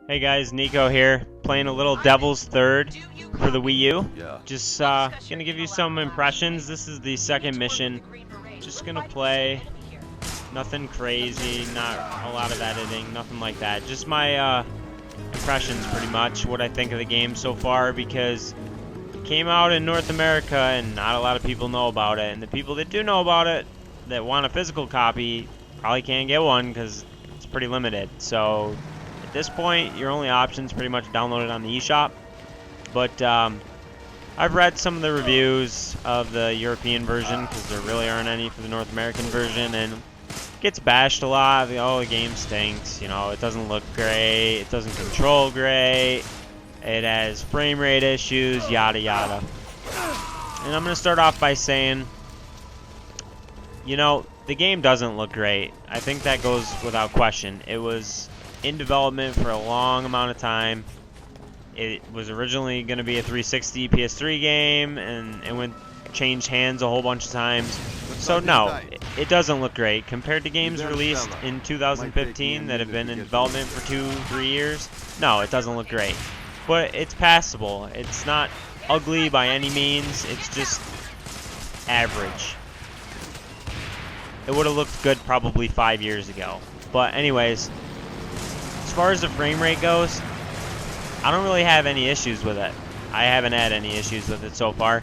Hey guys, Nico here, playing a little Devil's Third for the Wii U. Yeah. Just gonna give you some impressions. This is the second mission. Just gonna play. Nothing crazy, not a lot of editing, nothing like that. Just my impressions, pretty much, what I think of the game so far, because it came out in North America and not a lot of people know about it. And the people that do know about it, that want a physical copy, probably can't get one because it's pretty limited. So at this point, your only option is pretty much download it on the eShop. But I've read some of the reviews of the European version because there really aren't any for the North American version, and it gets bashed a lot. Oh, the game stinks. You know, it doesn't look great. It doesn't control great. It has frame rate issues, yada yada. And I'm gonna start off by saying, you know, the game doesn't look great. I think that goes without question. It was in development for a long amount of time. It was originally going to be a 360 PS3 game, and it changed hands a whole bunch of times. So no, it doesn't look great compared to games released in 2015 that have been in development for 2-3 years. No, it doesn't look great, but it's passable. It's not ugly by any means. It's just average. It would have looked good probably 5 years ago. But anyways, as far as the frame rate goes, I don't really have any issues with it. I haven't had any issues with it so far.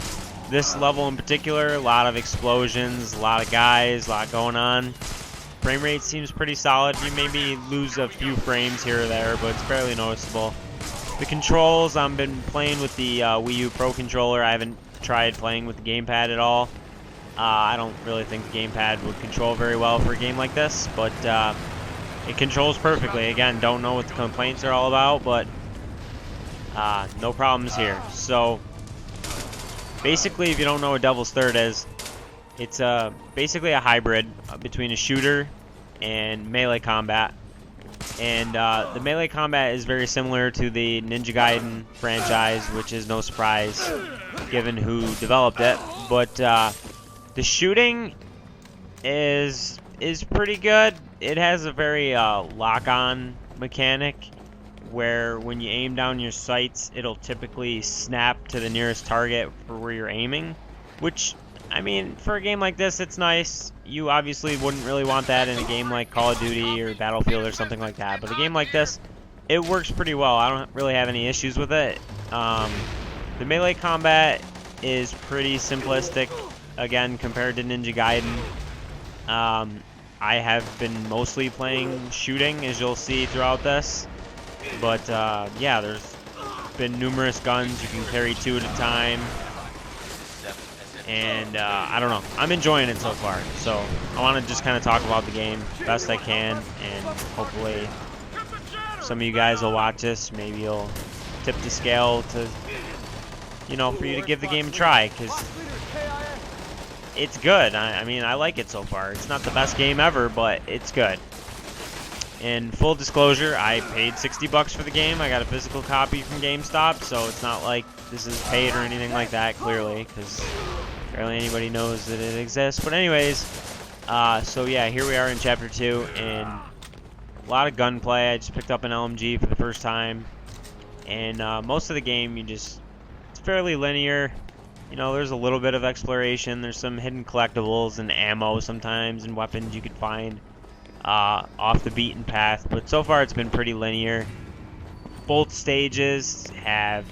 This level in particular, a lot of explosions, a lot of guys, a lot going on. Frame rate seems pretty solid. You maybe lose a few frames here or there, but it's fairly noticeable. The controls, I've been playing with the Wii U Pro controller. I haven't tried playing with the gamepad at all. I don't really think the gamepad would control very well for a game like this, but it controls perfectly. Again, don't know what the complaints are all about, but no problems here. So basically, if you don't know what Devil's Third is, it's basically a hybrid between a shooter and melee combat. And the melee combat is very similar to the Ninja Gaiden franchise, which is no surprise given who developed it. But the shooting is pretty good. It has a very lock-on mechanic where when you aim down your sights, it'll typically snap to the nearest target for where you're aiming, which, I mean, for a game like this, it's nice. You obviously wouldn't really want that in a game like Call of Duty or Battlefield or something like that, but a game like this, it works pretty well. I don't really have any issues with it. The melee combat is pretty simplistic, again, compared to Ninja Gaiden. I have been mostly playing shooting, as you'll see throughout this. But yeah, there's been numerous guns. You can carry 2 at a time. And I don't know. I'm enjoying it so far. So I want to just kind of talk about the game best I can. And hopefully some of you guys will watch this. Maybe you'll tip the scale to, you know, for you to give the game a try. Because it's good. I mean, I like it so far. It's not the best game ever, but it's good. In full disclosure, I paid $60 for the game. I got a physical copy from GameStop, so it's not like this is paid or anything like that, clearly, because barely anybody knows that it exists. But anyways, so yeah, here we are in Chapter 2, and a lot of gunplay. I just picked up an LMG for the first time, and most of the game, it's fairly linear. You know, there's a little bit of exploration. There's some hidden collectibles and ammo sometimes and weapons you could find off the beaten path, but so far it's been pretty linear. Both stages have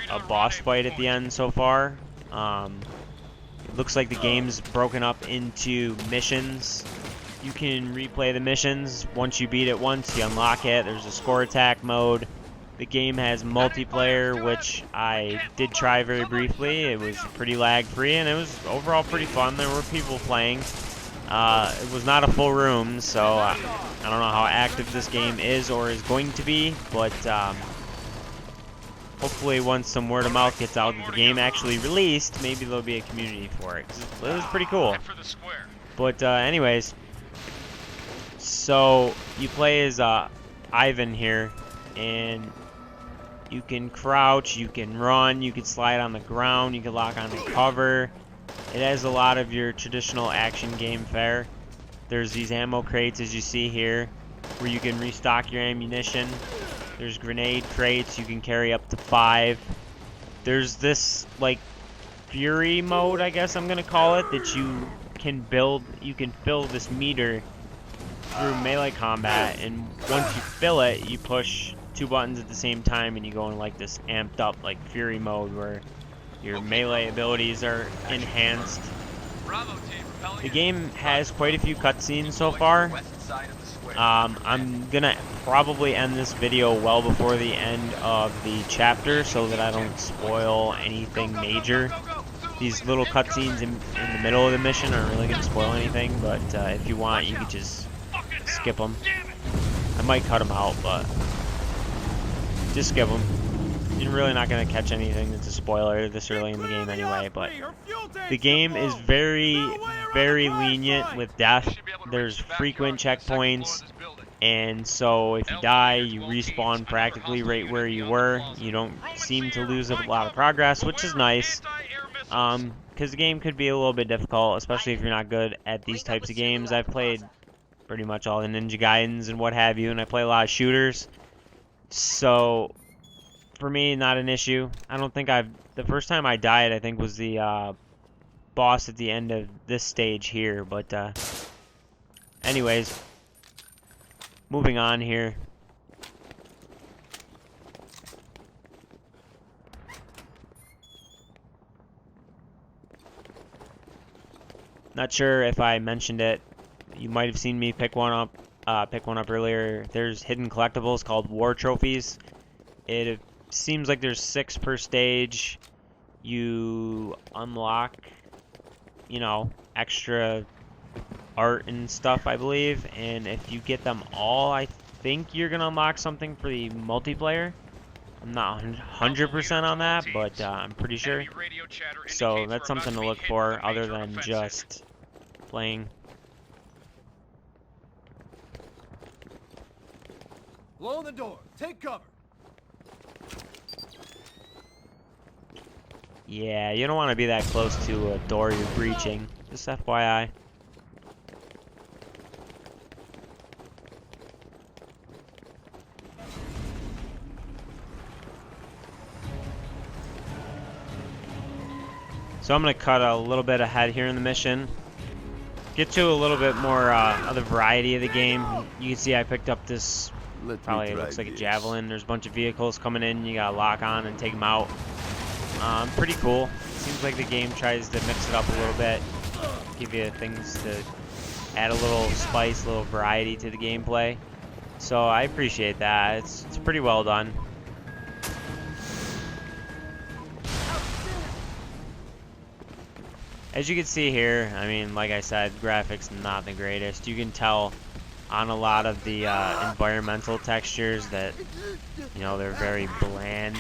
a boss fight at the end so far. It looks like the game's broken up into missions. You can replay the missions. Once you beat it once, you unlock it. There's a score attack mode. The game has multiplayer, which I did try very briefly. It was pretty lag-free, and it was overall pretty fun. There were people playing. It was not a full room, so I don't know how active this game is or is going to be, but hopefully once some word of mouth gets out that the game actually released, maybe there'll be a community for it, 'cause it was pretty cool. But anyways, so you play as Ivan here, and you can crouch, you can run, you can slide on the ground, you can lock onto cover. It has a lot of your traditional action game fare. There's these ammo crates, as you see here, where you can restock your ammunition. There's grenade crates. You can carry up to 5. There's this, like, fury mode, I guess I'm gonna call it, that you can build. You can fill this meter through melee combat, and once you fill it, you push 2 buttons at the same time, and you go in like this amped up, like, fury mode where your melee abilities are enhanced. The game has quite a few cutscenes so far. I'm gonna probably end this video well before the end of the chapter so that I don't spoil anything major. These little cutscenes in the middle of the mission aren't really gonna spoil anything, but if you want, you could just skip them. I might cut them out, but just skip them. You're really not going to catch anything that's a spoiler this early in the game anyway, but the game is very, very lenient with death. There's frequent checkpoints, and so if you die, you respawn practically right where you were. You don't seem to lose a lot of progress, which is nice, because the game could be a little bit difficult, especially if you're not good at these types of games. I've played pretty much all the Ninja Gaidens and what have you, and I play a lot of shooters, so for me, not an issue. I don't think the first time I died, I think, was the boss at the end of this stage here, but anyways, moving on here. Not sure if I mentioned it. You might have seen me pick one up earlier. There's hidden collectibles called war trophies. It seems like there's 6 per stage. You unlock, you know, extra art and stuff, I believe, and if you get them all, I think you're gonna unlock something for the multiplayer. I'm not 100% on that, but I'm pretty sure. So that's something to look for other than just playing. Blow the door. Take cover. Yeah, you don't want to be that close to a door you're breaching. Just FYI. So I'm going to cut a little bit ahead here in the mission. Get to a little bit more of the variety of the game. You can see I picked up this, probably looks like a javelin. There's a bunch of vehicles coming in. You got to lock on and take them out. Pretty cool. Seems like the game tries to mix it up a little bit. Give you things to add a little spice, a little variety to the gameplay. So I appreciate that. It's pretty well done. As you can see here, I mean, like I said, graphics not the greatest. You can tell on a lot of the environmental textures that, you know, they're very bland.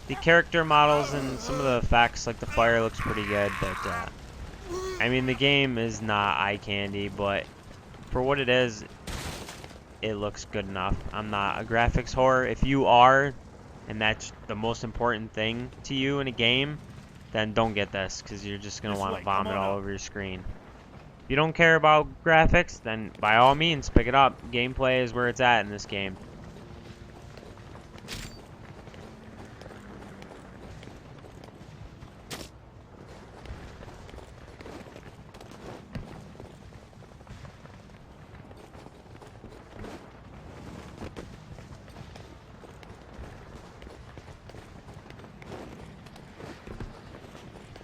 The character models and some of the effects, like the fire, looks pretty good, but I mean, the game is not eye candy, but for what it is, it looks good enough. I'm not a graphics whore. If you are, and that's the most important thing to you in a game, then don't get this, because you're just going to want to vomit all over your screen. If you don't care about graphics, then by all means, pick it up. Gameplay is where it's at in this game.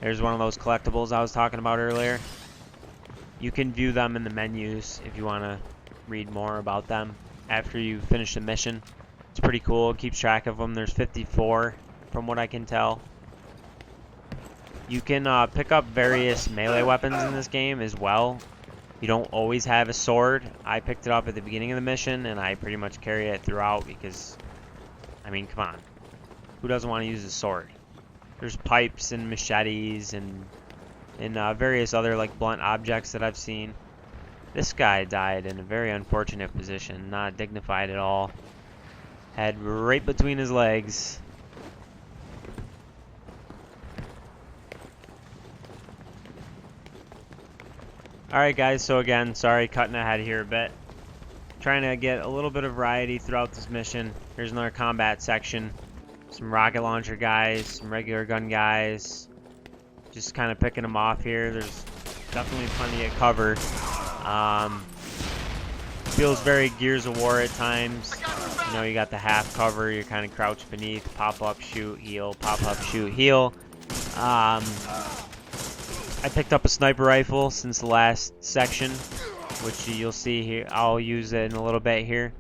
There's one of those collectibles I was talking about earlier. You can view them in the menus if you want to read more about them after you finish the mission. It's pretty cool. It keeps track of them. There's 54 from what I can tell. You can pick up various melee weapons in this game as well. You don't always have a sword. I picked it up at the beginning of the mission, and I pretty much carry it throughout because, I mean, come on. Who doesn't want to use a sword? There's pipes and machetes and various other like blunt objects that I've seen. This guy died in a very unfortunate position, not dignified at all. Head right between his legs. Alright guys, so again, sorry cutting ahead here a bit. Trying to get a little bit of variety throughout this mission. Here's another combat section. Some rocket launcher guys, some regular gun guys. Just kind of picking them off here. There's definitely plenty of cover. Feels very Gears of War at times. You know, you got the half cover. You're kind of crouched beneath. Pop up, shoot, heal. Pop up, shoot, heal. I picked up a sniper rifle since the last section, which you'll see here. I'll use it in a little bit here.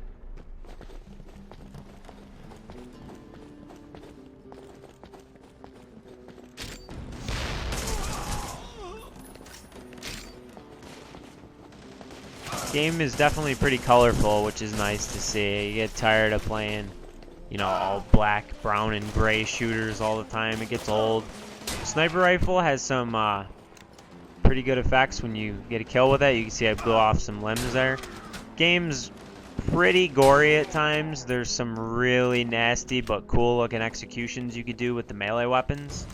Game is definitely pretty colorful, which is nice to see. You get tired of playing, you know, all black, brown, and gray shooters all the time. It gets old. Sniper rifle has some pretty good effects when you get a kill with it. You can see I blew off some limbs there. Game's pretty gory at times. There's some really nasty but cool looking executions you could do with the melee weapons.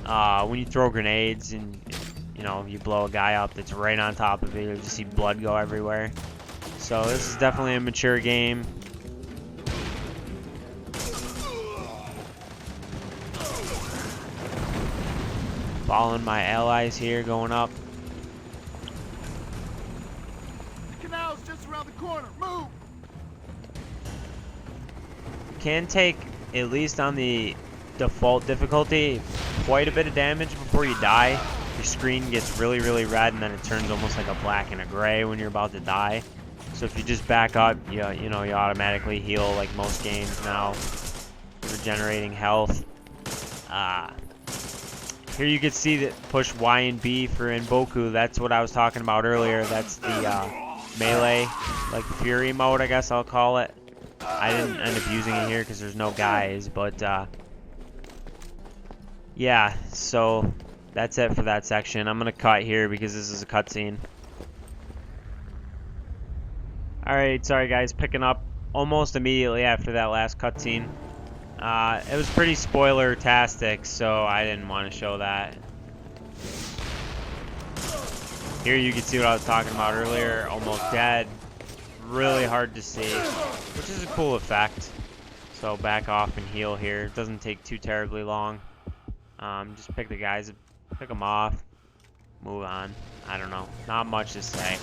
When you throw grenades and you know, you blow a guy up that's right on top of it, you just see blood go everywhere. So this is definitely a mature game. Following my allies here, going up. The canal's just around the corner. Move! Can take, at least on the default difficulty, quite a bit of damage before you die. Your screen gets really, really red, and then it turns almost like a black and a gray when you're about to die. So if you just back up, you know, you automatically heal like most games now, regenerating health. Here you can see that push Y and B for Inboku. That's what I was talking about earlier. That's the melee, like Fury mode, I guess I'll call it. I didn't end up using it here because there's no guys, but yeah, so that's it for that section. I'm gonna cut here because this is a cutscene. Alright, sorry guys, picking up almost immediately after that last cutscene. It was pretty spoiler-tastic, so I didn't want to show that. Here you can see what I was talking about earlier, almost dead. Really hard to see, which is a cool effect. So back off and heal here. It doesn't take too terribly long. Just pick the guys, pick them off, move on. I don't know, not much to say.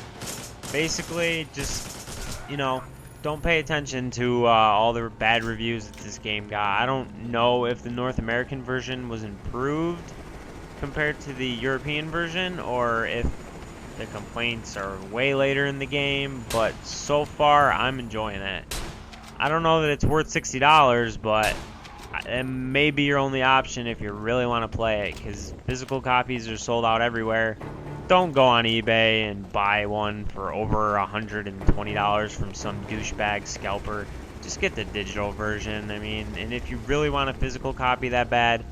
Basically, just, you know, don't pay attention to all the bad reviews that this game got. I don't know if the North American version was improved compared to the European version, or if the complaints are way later in the game, but so far I'm enjoying it. I don't know that it's worth $60, but it may be your only option if you really want to play it, because physical copies are sold out everywhere. Don't go on eBay and buy one for over $120 from some douchebag scalper. Just get the digital version. I mean, and if you really want a physical copy that bad,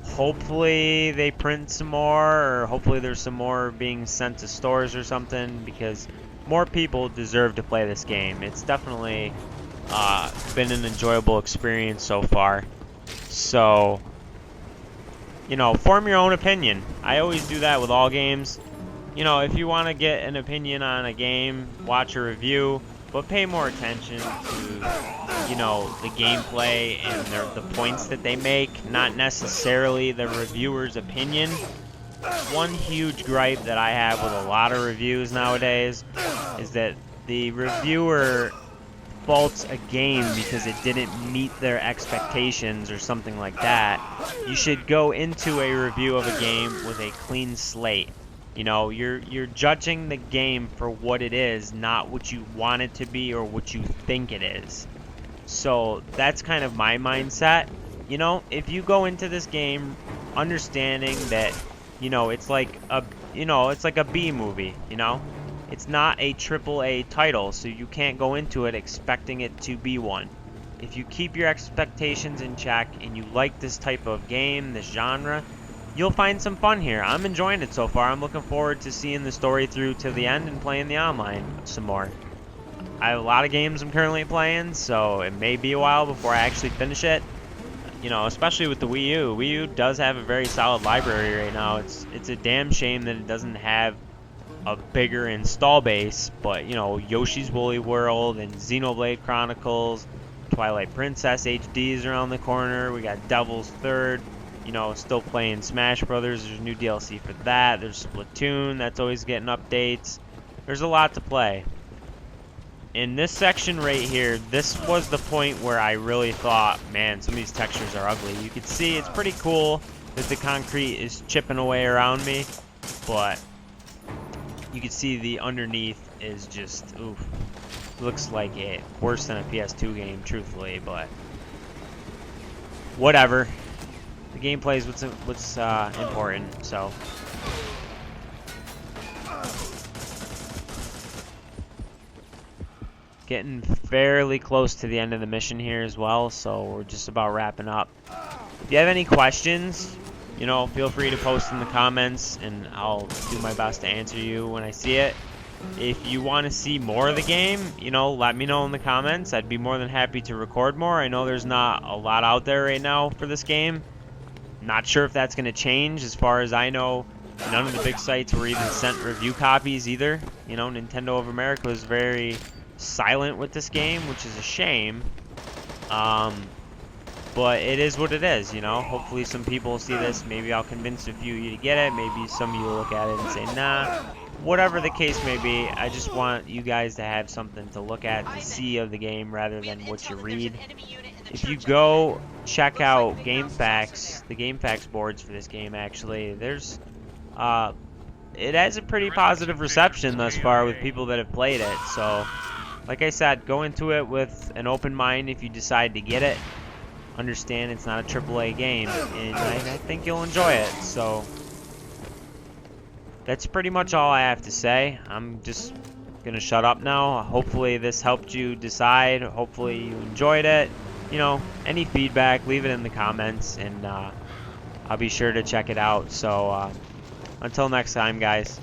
hopefully they print some more, or hopefully there's some more being sent to stores or something, because more people deserve to play this game. It's definitely been an enjoyable experience so far. So, you know, form your own opinion. I always do that with all games. You know, if you want to get an opinion on a game, watch a review, but pay more attention to, you know, the gameplay and the points that they make, not necessarily the reviewer's opinion. One huge gripe that I have with a lot of reviews nowadays is that the reviewer faults a game because it didn't meet their expectations or something like that. You should go into a review of a game with a clean slate. You know, you're judging the game for what it is, not what you want it to be or what you think it is. So that's kind of my mindset. You know, if you go into this game understanding that, you know, it's like a B movie, you know? It's not a AAA title, so you can't go into it expecting it to be one. If you keep your expectations in check and you like this type of game, this genre, you'll find some fun here. I'm enjoying it so far. I'm looking forward to seeing the story through to the end and playing the online some more. I have a lot of games I'm currently playing, so it may be a while before I actually finish it. You know, especially with the Wii U. Wii U does have a very solid library right now. It's a damn shame that it doesn't have a bigger install base, but you know, Yoshi's Woolly World and Xenoblade Chronicles, Twilight Princess HD is around the corner. We got Devil's Third, you know, still playing Smash Brothers. There's new DLC for that. There's Splatoon, that's always getting updates. There's a lot to play. In this section right here, this was the point where I really thought, man, some of these textures are ugly. You can see it's pretty cool that the concrete is chipping away around me, but you can see the underneath is just, oof. Looks like it worse than a PS2 game, truthfully, but whatever. The gameplay is what's important, so. Getting fairly close to the end of the mission here as well, so we're just about wrapping up. If you have any questions, you know, feel free to post in the comments, and I'll do my best to answer you when I see it. If you want to see more of the game, you know, let me know in the comments. I'd be more than happy to record more. I know there's not a lot out there right now for this game. Not sure if that's going to change. As far as I know, none of the big sites were even sent review copies either. You know, Nintendo of America was very silent with this game, which is a shame. But it is what it is, you know. Hopefully some people will see this. Maybe I'll convince a few of you to get it. Maybe some of you will look at it and say, nah. Whatever the case may be, I just want you guys to have something to look at, to see of the game rather than what you read. If you go check out GameFAQs, the GameFAQs boards for this game, actually, there's it has a pretty positive reception thus far with people that have played it. So, like I said, go into it with an open mind if you decide to get it. Understand it's not a AAA game, and I think you'll enjoy it. So that's pretty much all I have to say. I'm just gonna shut up now. Hopefully this helped you decide. Hopefully you enjoyed it. You know, any feedback, leave it in the comments, and I'll be sure to check it out. So until next time, guys.